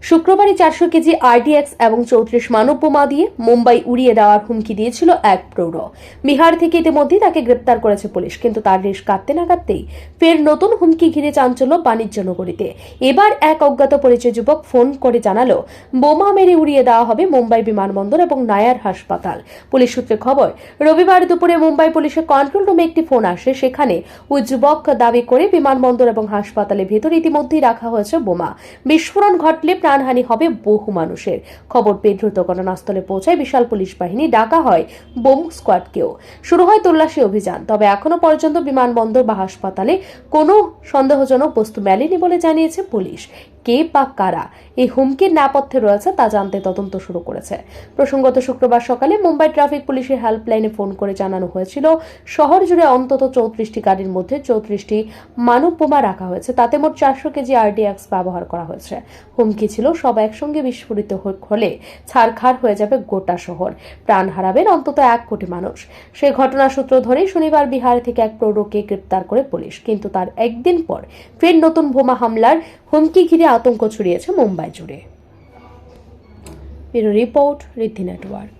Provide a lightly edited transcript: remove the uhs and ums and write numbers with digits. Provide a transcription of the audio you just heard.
শুক্রবারই 400 KG RDX এবং 34 মানব বোমা দিয়ে মুম্বাই উড়িয়ে দেওয়ার হুমকি দিয়েছিল এক প্রৌঢ়। বিহার থেকে ইতিমধ্যেই তাকে গ্রেপ্তার করেছে পুলিশ, কিন্তু তার রেশ কাটতে না কাটতেই ফের নতুন হুমকি ঘিরে চাঞ্চল্য বাণিজ্য নগরীতে। এবার এক অজ্ঞাত পরিচয় যুবক ফোন করে জানালো বোমা মেরে উড়িয়ে দেওয়া হবে মুম্বাই বিমানবন্দর এবং নায়ার হাসপাতাল। পুলিশ সূত্রে খবর, রবিবার দুপুরে মুম্বাই পুলিশের কন্ট্রোল রুমে একটি ফোন আসে। সেখানে ওই যুবক দাবি করে বিমানবন্দর এবং হাসপাতালের ভেতরে ইতিমধ্যেই রাখা হয়েছে বোমা। বিস্ফোরণ ঘটলে প্রাণহানি হবে বহু মানুষের। খবর পেয়ে দ্রুত ঘটনাস্থলে পৌঁছায় বিশাল পুলিশ বাহিনী, ডাকা হয় বোম স্কোয়াডকেও। শুরু হয় তল্লাশি অভিযান। তবে এখনো পর্যন্ত বিমানবন্দর বা হাসপাতালে কোনো সন্দেহজনক বস্তু মেলেনি বলে জানিয়েছে পুলিশ। কে বা কারা এই হুমকির নেপথ্যে রয়েছে তা জানতে তদন্ত শুরু করেছে। প্রসঙ্গত, শুক্রবার সকালে মুম্বাই ট্রাফিক পুলিশের হেল্পলাইনে ফোন করে জানানো হয়েছিল শহর জুড়ে অন্তত 34টি গাড়ির মধ্যে 34টি মানব বোমা রাখা হয়েছে। তাতে মোট 400 কেজি RDX ব্যবহার করা হয়েছে। হুমকি ছিল, সব একসঙ্গে বিস্ফোরিত হলে ছারখার হয়ে যাবে গোটা শহর, প্রাণ হারাবেন অন্তত 1 কোটি মানুষ। সেই ঘটনার সূত্র ধরেই শনিবার বিহার থেকে এক প্রৌঢ়কে গ্রেপ্তার করে পুলিশ, কিন্তু তার একদিন পর ফের নতুন বোমা হামলার হুমকি ঘিরে আতঙ্ক ছড়িয়েছে মুম্বাই জুড়ে। ব্যুরো রিপোর্ট, ঋদ্ধি নেটওয়ার্ক।